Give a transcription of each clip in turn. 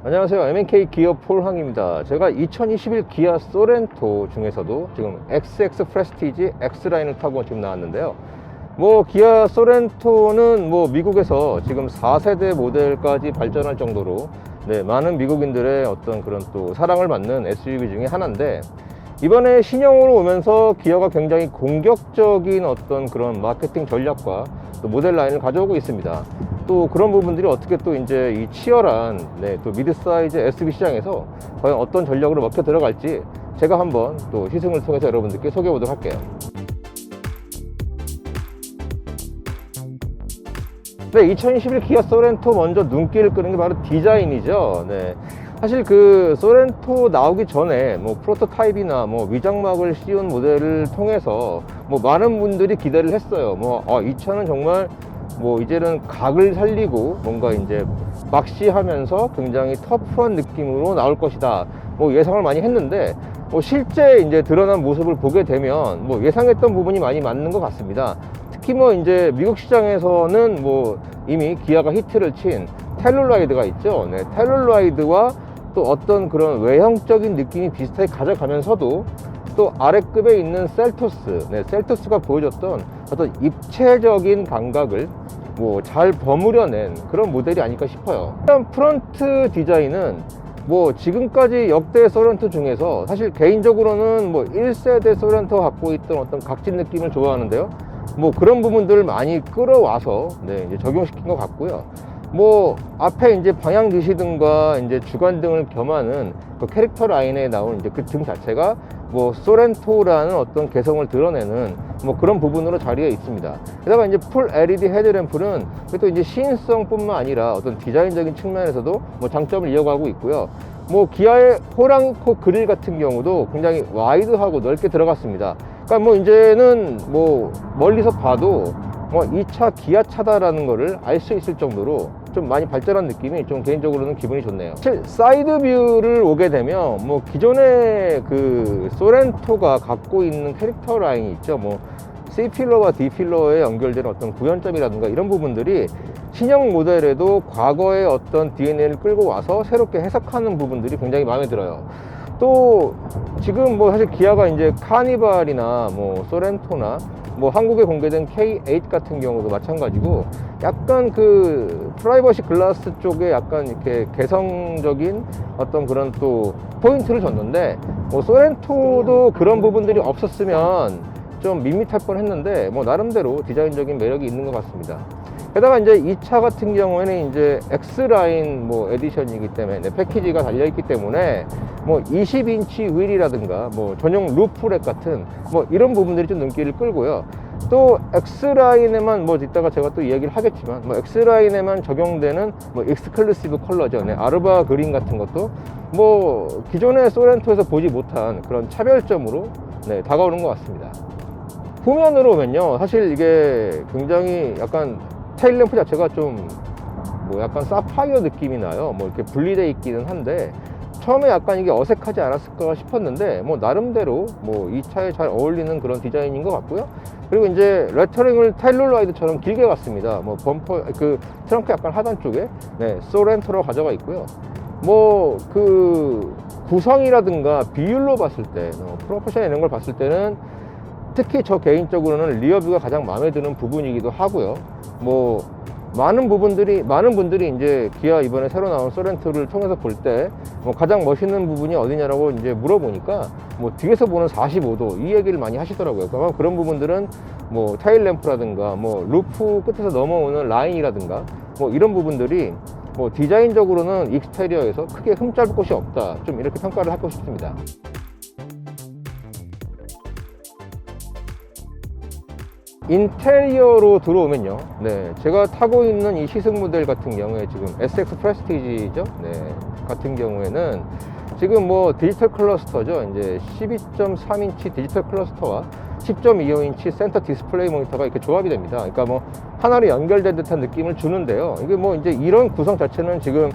안녕하세요. M&K 기어 폴항입니다. 제가 2021 기아 소렌토 중에서도 지금 XX 프레스티지 X라인을 타고 지금 나왔는데요. 기아 소렌토는 미국에서 지금 4세대 모델까지 발전할 정도로 많은 미국인들의 어떤 그런 또 사랑을 받는 SUV 중에 하나인데, 이번에 신형으로 오면서 기아가 굉장히 공격적인 어떤 그런 마케팅 전략과 또 모델 라인을 가져오고 있습니다. 또 그런 부분들이 어떻게 또 이제 이 치열한 또 미드 사이즈 SUV 시장에서 과연 어떤 전략으로 먹혀 들어갈지 제가 한번 또 시승을 통해서 여러분들께 소개해 보도록 할게요. 네, 2021 기아 소렌토 먼저 눈길을 끄는 게 바로 디자인이죠. 사실 그 소렌토 나오기 전에 프로토타입이나 위장막을 씌운 모델을 통해서 많은 분들이 기대를 했어요. 이 차는 정말 이제는 각을 살리고 뭔가 이제 막시하면서 굉장히 터프한 느낌으로 나올 것이다, 예상을 많이 했는데, 실제 이제 드러난 모습을 보게 되면 예상했던 부분이 많이 맞는 것 같습니다. 특히 이제 미국 시장에서는 이미 기아가 히트를 친 텔룰라이드가 있죠. 텔룰라이드와 또 어떤 그런 외형적인 느낌이 비슷하게 가져가면서도 또 아래급에 있는 셀토스, 셀토스가 보여줬던 어떤 입체적인 감각을 잘 버무려낸 그런 모델이 아닐까 싶어요. 일단 프론트 디자인은 지금까지 역대 소렌토 중에서 사실 개인적으로는 1세대 소렌토가 갖고 있던 어떤 각진 느낌을 좋아하는데요. 그런 부분들을 많이 끌어와서 이제 적용시킨 것 같고요. 앞에 이제 방향 지시등과 이제 주간등을 겸하는 그 캐릭터 라인에 나온 이제 그 등 자체가 소렌토라는 어떤 개성을 드러내는 그런 부분으로 자리에 있습니다. 게다가 이제 풀 LED 헤드램프는 또 이제 시인성뿐만 아니라 어떤 디자인적인 측면에서도 장점을 이어가고 있고요. 기아의 호랑이코 그릴 같은 경우도 굉장히 와이드하고 넓게 들어갔습니다. 그러니까 이제는 멀리서 봐도 이 차 기아 차다라는 거를 알 수 있을 정도로 좀 많이 발전한 느낌이 좀 개인적으로는 기분이 좋네요. 사실 사이드 뷰를 오게 되면 기존의 그 소렌토가 갖고 있는 캐릭터 라인이 있죠. C필러와 D필러에 연결된 어떤 구현점이라든가 이런 부분들이 신형 모델에도 과거의 어떤 DNA를 끌고 와서 새롭게 해석하는 부분들이 굉장히 마음에 들어요. 또 지금 사실 기아가 이제 카니발이나 소렌토나 한국에 공개된 K8 같은 경우도 마찬가지고 약간 그 프라이버시 글라스 쪽에 약간 이렇게 개성적인 어떤 그런 또 포인트를 줬는데, 소렌토도 그런 부분들이 없었으면 좀 밋밋할 뻔 했는데 나름대로 디자인적인 매력이 있는 것 같습니다. 게다가 이제 이 차 같은 경우에는 이제 X라인 에디션이기 때문에 패키지가 달려있기 때문에 20인치 휠이라든가 전용 루프랙 같은 이런 부분들이 좀 눈길을 끌고요. 또 X라인에만 이따가 제가 또 이야기를 하겠지만 X라인에만 적용되는 익스클루시브 컬러죠. 아르바 그린 같은 것도 기존의 소렌토에서 보지 못한 그런 차별점으로 다가오는 것 같습니다. 후면으로 오면요, 사실 이게 굉장히 약간 테일램프 자체가 좀 약간 사파이어 느낌이 나요. 이렇게 분리되어 있기는 한데 처음에 약간 이게 어색하지 않았을까 싶었는데 나름대로 이 차에 잘 어울리는 그런 디자인인 것 같고요. 그리고 이제 레터링을 텔룰라이드처럼 길게 갔습니다. 범퍼 그 트렁크 약간 하단 쪽에 소렌토로 가져가 있고요. 그 구성이라든가 비율로 봤을 때 프로포션 이런 걸 봤을 때는 특히 저 개인적으로는 리어뷰가 가장 마음에 드는 부분이기도 하고요. 많은 분들이 이제 기아 이번에 새로 나온 소렌토를 통해서 볼 때 가장 멋있는 부분이 어디냐라고 이제 물어보니까 뒤에서 보는 45도 이 얘기를 많이 하시더라고요. 그러니까 그런 부분들은 타일 램프라든가 루프 끝에서 넘어오는 라인이라든가 이런 부분들이 디자인적으로는 익스테리어에서 크게 흠잡을 곳이 없다, 좀 이렇게 평가를 하고 싶습니다. 인테리어로 들어오면요, 제가 타고 있는 이 시승 모델 같은 경우에 지금 SX 프레스티지죠, 같은 경우에는 지금 디지털 클러스터죠. 이제 12.3인치 디지털 클러스터와 10.25인치 센터 디스플레이 모니터가 이렇게 조합이 됩니다. 그러니까 하나로 연결된 듯한 느낌을 주는데요. 이게 이제 이런 구성 자체는 지금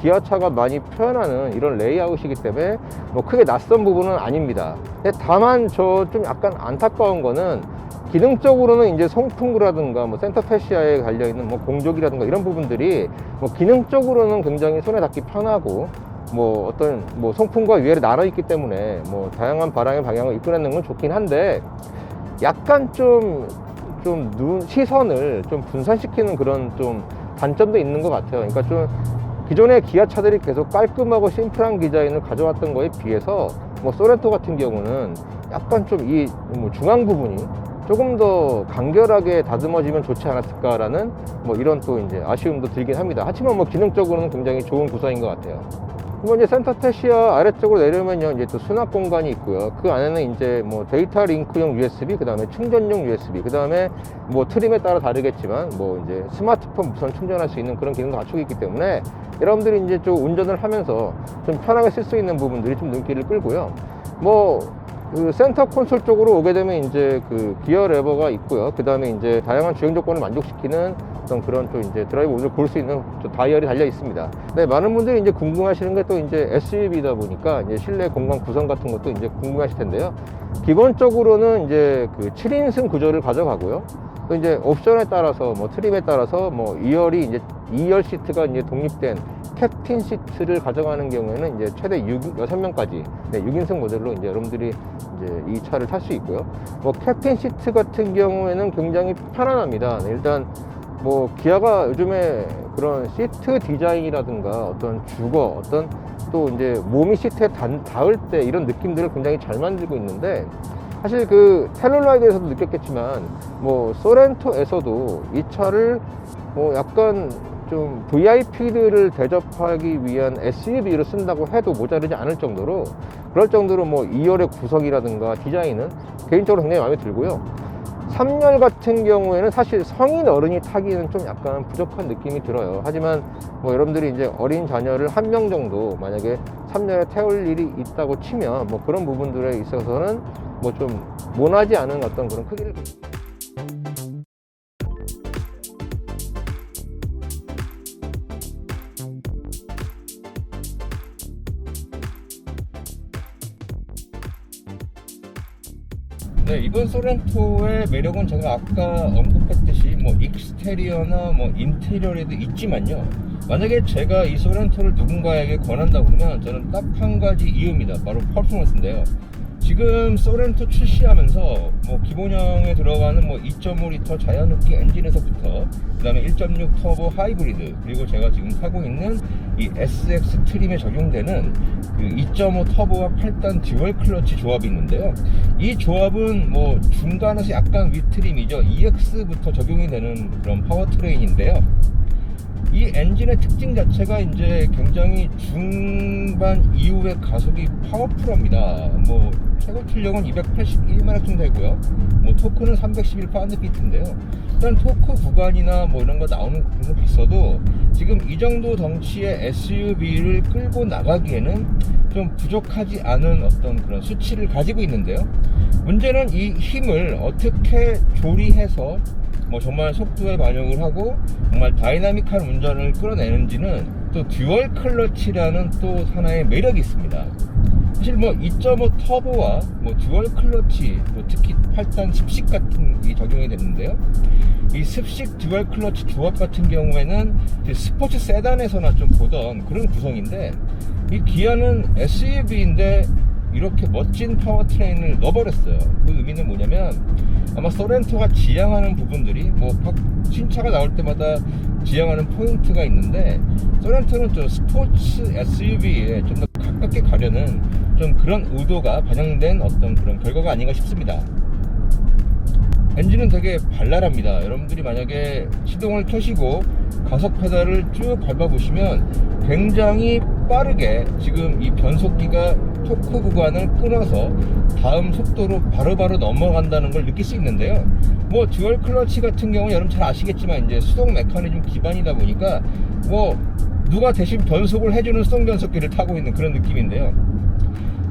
기아차가 많이 표현하는 이런 레이아웃이기 때문에 크게 낯선 부분은 아닙니다. 다만 저 좀 약간 안타까운 거는 기능적으로는 이제 송풍구라든가 뭐 센터 패시아에 달려있는 뭐 공조기라든가 이런 부분들이 뭐 기능적으로는 굉장히 손에 닿기 편하고 뭐 어떤 뭐 송풍구가 위아래 나눠 있기 때문에 뭐 다양한 바람의 방향을 이끌어내는 건 좋긴 한데 약간 시선을 좀 분산시키는 그런 좀 단점도 있는 것 같아요. 그러니까 좀 기존의 기아차들이 계속 깔끔하고 심플한 디자인을 가져왔던 거에 비해서 뭐 소렌토 같은 경우는 약간 좀 이 뭐 중앙 부분이 조금 더 간결하게 다듬어지면 좋지 않았을까라는 뭐 이런 또 이제 아쉬움도 들긴 합니다. 하지만 뭐 기능적으로는 굉장히 좋은 구성인 것 같아요. 그리고 이제 센터 패시아 아래쪽으로 내려오면요, 이제 또 수납 공간이 있고요. 그 안에는 이제 뭐 데이터 링크용 USB, 그 다음에 충전용 USB, 그 다음에 뭐 트림에 따라 다르겠지만 뭐 이제 스마트폰 무선 충전할 수 있는 그런 기능도 갖추고 있기 때문에 여러분들이 이제 좀 운전을 하면서 좀 편하게 쓸 수 있는 부분들이 좀 눈길을 끌고요. 뭐 그 센터 콘솔 쪽으로 오게 되면 이제 그 기어 레버가 있고요. 그 다음에 이제 다양한 주행 조건을 만족시키는 어떤 그런 또 이제 드라이브 모드를 볼 수 있는 다이얼이 달려 있습니다. 네, 많은 분들이 이제 궁금하시는 게 또 이제 SUV다 보니까 이제 실내 공간 구성 같은 것도 이제 궁금하실 텐데요. 기본적으로는 이제 그 7인승 구조를 가져가고요. 또 이제 옵션에 따라서 뭐 트림에 따라서 뭐 2열 시트가 이제 독립된 캡틴 시트를 가져가는 경우에는 이제 최대 6명까지 6인승 모델로 이제 여러분들이 이제 이 차를 탈 수 있고요. 뭐 캡틴 시트 같은 경우에는 굉장히 편안합니다. 네, 일단 뭐 기아가 요즘에 그런 시트 디자인이라든가 어떤 주거, 어떤 또 이제 몸이 시트에 닿을 때 이런 느낌들을 굉장히 잘 만들고 있는데, 사실 그 텔룰라이드에서도 느꼈겠지만 뭐 소렌토에서도 이 차를 뭐 약간 좀 VIP들을 대접하기 위한 SUV로 쓴다고 해도 모자르지 않을 정도로, 그럴 정도로 뭐 2열의 구성이라든가 디자인은 개인적으로 굉장히 마음에 들고요. 3열 같은 경우에는 사실 성인 어른이 타기는 좀 약간 부족한 느낌이 들어요. 하지만 뭐 여러분들이 이제 어린 자녀를 1명 정도 만약에 3열에 태울 일이 있다고 치면 뭐 그런 부분들에 있어서는 뭐 좀 모나지 않은 어떤 그런 크기를. 네, 이번 소렌토의 매력은 제가 아까 언급했듯이 뭐 익스테리어나 뭐 인테리어에도 있지만요, 만약에 제가 이 소렌토를 누군가에게 권한다 그러면 저는 딱 한 가지 이유입니다. 바로 퍼포먼스인데요. 지금 소렌토 출시하면서 뭐 기본형에 들어가는 뭐 2.5L 자연흡기 엔진에서부터 그 다음에 1.6 터보 하이브리드, 그리고 제가 지금 타고 있는 이 SX 트림에 적용되는 그 2.5 터보와 8단 듀얼 클러치 조합이 있는데요. 이 조합은 뭐 중간에서 약간 위트림이죠. EX부터 적용이 되는 그런 파워트레인인데요. 이 엔진의 특징 자체가 이제 굉장히 중반 이후의 가속이 파워풀합니다. 뭐 최고 출력은 281마력 정도 되고요. 뭐 토크는 311파운드피트인데요. 일단 토크 구간이나 뭐 이런 거 나오는 부분을 봤어도 지금 이 정도 덩치의 SUV를 끌고 나가기에는 좀 부족하지 않은 어떤 그런 수치를 가지고 있는데요. 문제는 이 힘을 어떻게 조리해서 뭐 정말 속도에 반영을 하고 정말 다이나믹한 운전을 끌어내는지는 또 듀얼 클러치라는 또 하나의 매력이 있습니다. 사실 뭐 2.5 터보와 뭐 듀얼 클러치, 또 특히 8단 습식 같은 게 적용이 됐는데요. 이 습식 듀얼 클러치 조합 같은 경우에는 스포츠 세단에서나 좀 보던 그런 구성인데, 이 기아는 SUV인데 이렇게 멋진 파워트레인을 넣어버렸어요. 그 의미는 뭐냐면, 아마 소렌토가 지향하는 부분들이 뭐 신차가 나올 때마다 지향하는 포인트가 있는데, 소렌토는 좀 스포츠 SUV에 좀 더 가깝게 가려는 좀 그런 의도가 반영된 어떤 그런 결과가 아닌가 싶습니다. 엔진은 되게 발랄합니다. 여러분들이 만약에 시동을 켜시고 가속 페달을 쭉 밟아보시면 굉장히 빠르게 지금 이 변속기가 토크 구간을 끊어서 다음 속도로 바로바로 넘어간다는 걸 느낄 수 있는데요. 뭐 듀얼 클러치 같은 경우 여러분 잘 아시겠지만 이제 수동 메커니즘 기반이다 보니까 뭐 누가 대신 변속을 해주는 수동 변속기를 타고 있는 그런 느낌인데요.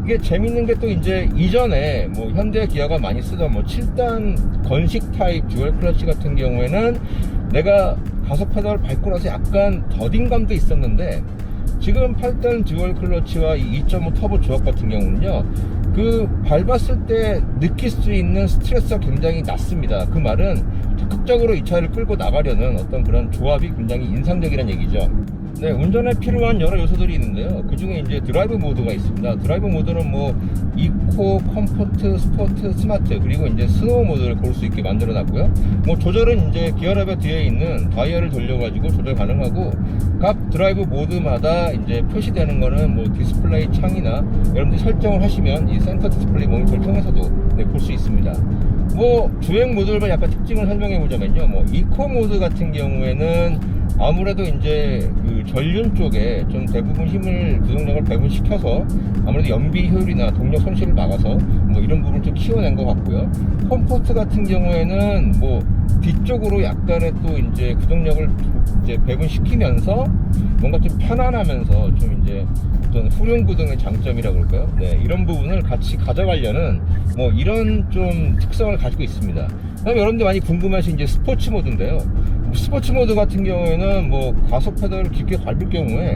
이게 재밌는 게 또 이제 이전에 뭐 현대 기아가 많이 쓰던 뭐 7단 건식 타입 듀얼 클러치 같은 경우에는 내가 가속 페달을 밟고 나서 약간 더딘감도 있었는데, 지금 8단 듀얼 클러치와 이 2.5 터보 조합 같은 경우는요, 그 밟았을 때 느낄 수 있는 스트레스가 굉장히 낮습니다. 그 말은 적극적으로 이 차를 끌고 나가려는 어떤 그런 조합이 굉장히 인상적이라는 얘기죠. 네, 운전에 필요한 여러 요소들이 있는데요. 그 중에 이제 드라이브 모드가 있습니다. 드라이브 모드는 뭐 이코, 컴포트, 스포트, 스마트, 그리고 이제 스노우 모드를 고를 수 있게 만들어 놨고요. 뭐 조절은 이제 기어랩에 뒤에 있는 다이얼을 돌려가지고 조절 가능하고, 각 드라이브 모드마다 이제 표시되는 거는 뭐 디스플레이 창이나 여러분들이 설정을 하시면 이 센터 디스플레이 모니터를 통해서도 네, 볼 수 있습니다. 뭐 주행 모드를 약간 특징을 설명해 보자면요. 뭐 이코 모드 같은 경우에는 아무래도 이제 그 전륜 쪽에 좀 대부분 힘을, 구동력을 배분시켜서 아무래도 연비 효율이나 동력 손실을 막아서 뭐 이런 부분을 좀 키워낸 것 같고요. 컴포트 같은 경우에는 뭐 뒤쪽으로 약간의 또 이제 구동력을 이제 배분시키면서 뭔가 좀 편안하면서 좀 이제 어떤 후륜 구동의 장점이라 그럴까요? 네, 이런 부분을 같이 가져가려는 뭐 이런 좀 특성을 가지고 있습니다. 그다음에 여러분들 많이 궁금하신 이제 스포츠 모드인데요. 스포츠 모드 같은 경우에는 뭐 가속 페달을 깊게 밟을 경우에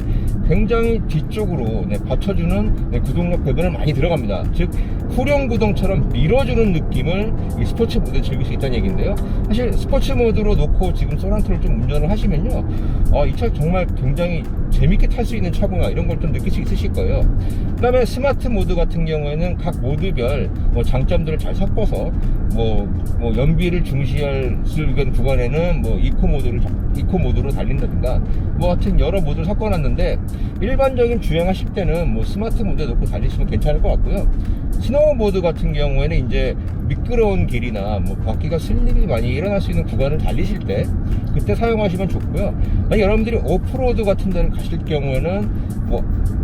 굉장히 뒤쪽으로 네, 받쳐주는 네, 구동력 배분을 많이 들어갑니다. 즉 후륜 구동처럼 밀어주는 느낌을 이 스포츠 모드에 즐길 수 있다는 얘기인데요. 사실 스포츠 모드로 놓고 지금 소란토를 좀 운전을 하시면요, 이 차 정말 굉장히 재밌게 탈 수 있는 차구나, 이런 걸 좀 느낄 수 있으실 거예요. 그 다음에 스마트 모드 같은 경우에는 각 모드별 뭐 장점들을 잘 섞어서 뭐 연비를 중시할 수 있는 구간에는 뭐 이코 모드로 달린다든가 뭐 하여튼 여러 모드를 섞어놨는데, 일반적인 주행하실 때는 뭐 스마트 모드에 놓고 달리시면 괜찮을 것 같고요. 스노우 모드 같은 경우에는 이제 미끄러운 길이나 뭐 바퀴가 슬립이 많이 일어날 수 있는 구간을 달리실 때 그때 사용하시면 좋고요. 만약 여러분들이 오프로드 같은 데를 가실 경우에는 뭐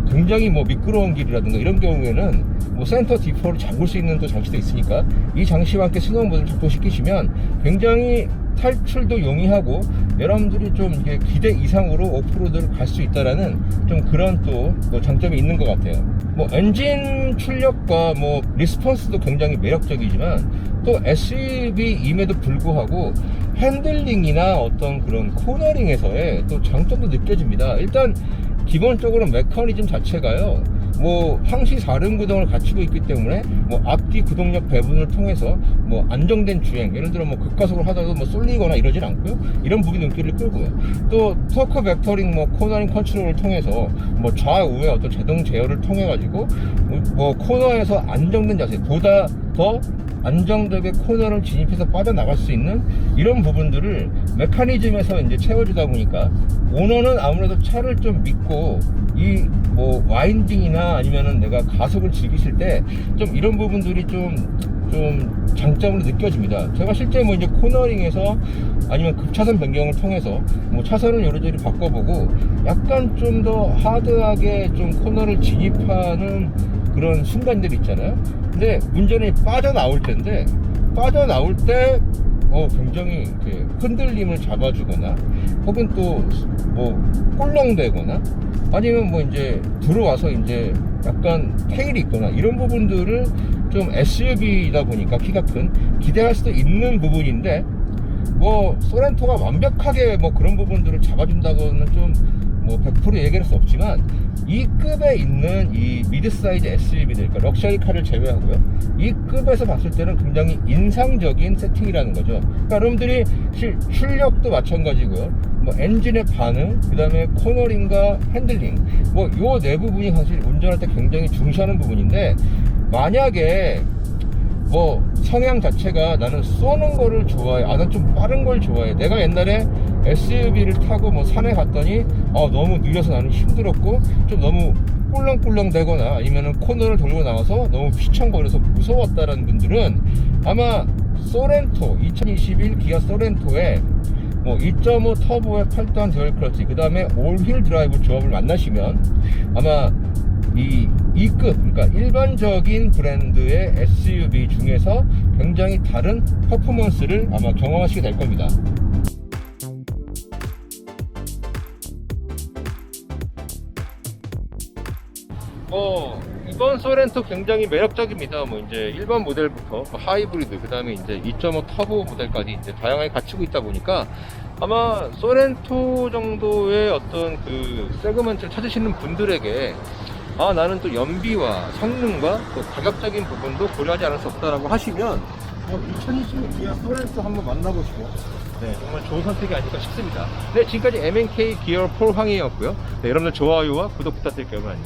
굉장히 뭐 미끄러운 길이라든가 이런 경우에는 뭐 센터 디포를 잠글 수 있는 또 장치도 있으니까 이 장치와 함께 스노우 모드를 작동시키시면 굉장히 탈출도 용이하고 여러분들이 좀 이게 기대 이상으로 오프로드를 갈 수 있다라는 좀 그런 또 장점이 있는 것 같아요. 뭐 엔진 출력과 뭐 리스폰스도 굉장히 매력적이지만 또 SUV임에도 불구하고 핸들링이나 어떤 그런 코너링에서의 또 장점도 느껴집니다. 일단 기본적으로 메커니즘 자체가요, 뭐 항시 4륜 구동을 갖추고 있기 때문에 뭐 앞뒤 구동력 배분을 통해서 뭐 안정된 주행, 예를 들어 뭐 급가속을 하다가 뭐 쏠리거나 이러진 않고요. 이런 부분이 눈길을 끌고요. 또 토크 벡터링 뭐 코너링 컨트롤을 통해서 뭐 좌우의 어떤 제동 제어를 통해 가지고 뭐 코너에서 안정된 자세, 보다 더 안정되게 코너를 진입해서 빠져나갈 수 있는 이런 부분들을 메커니즘에서 이제 채워주다 보니까 오너는 아무래도 차를 좀 믿고 이 뭐 와인딩이나 아니면은 내가 가속을 즐기실 때 좀 이런 부분들이 좀 장점으로 느껴집니다. 제가 실제 뭐 이제 코너링에서 아니면 급차선 변경을 통해서 뭐 차선을 요리조리 바꿔보고 약간 좀 더 하드하게 좀 코너를 진입하는 그런 순간들 있잖아요. 근데 문제는 빠져나올 때인데, 빠져나올 때 굉장히 이렇게 흔들림을 잡아주거나 혹은 또 뭐 꿀렁대거나 아니면 뭐 이제 들어와서 이제 약간 테일이 있거나 이런 부분들을 좀 SUV이다 보니까 키가 큰 기대할 수도 있는 부분인데, 뭐 소렌토가 완벽하게 뭐 그런 부분들을 잡아준다고는 좀 뭐 100% 얘기할 수 없지만 이 급에 있는 이 미드 사이즈 SUV들, 그러니까 럭셔리카를 제외하고요, 이 급에서 봤을 때는 굉장히 인상적인 세팅이라는 거죠. 그러니까 여러분들이 출력도 마찬가지고요, 뭐 엔진의 반응, 그 다음에 코너링과 핸들링, 뭐 요 네 부분이 사실 운전할 때 굉장히 중시하는 부분인데, 만약에 뭐 성향 자체가 나는 쏘는 거를 좋아해, 나는 좀 빠른 걸 좋아해, 내가 옛날에 SUV를 타고 뭐 산에 갔더니 너무 느려서 나는 힘들었고 좀 너무 꿀렁꿀렁 대거나 아니면은 코너를 돌고 나와서 너무 휘청거려서 무서웠다라는 분들은 아마 소렌토 2021 기아 소렌토에 뭐 2.5 터보의 8단 듀얼 클러치, 그 다음에 올휠 드라이브 조합을 만나시면 아마 이 급, 그러니까 일반적인 브랜드의 SUV 중에서 굉장히 다른 퍼포먼스를 아마 경험하시게 될 겁니다. 이번 소렌토 굉장히 매력적입니다. 뭐 이제 일반 모델부터 하이브리드, 그 다음에 이제 2.5 터보 모델까지 이제 다양하게 갖추고 있다 보니까 아마 소렌토 정도의 어떤 그 세그먼트를 찾으시는 분들에게 아, 나는 또 연비와 성능과 또 가격적인 부분도 고려하지 않을 수 없다라고 하시면 2020 기아 소렌토 한번 만나보시고 네, 정말 좋은 선택이 아닐까 싶습니다. 네, 지금까지 M&K 기어 폴 황희였고요. 네, 여러분들 좋아요와 구독 부탁드릴게요. 안녕.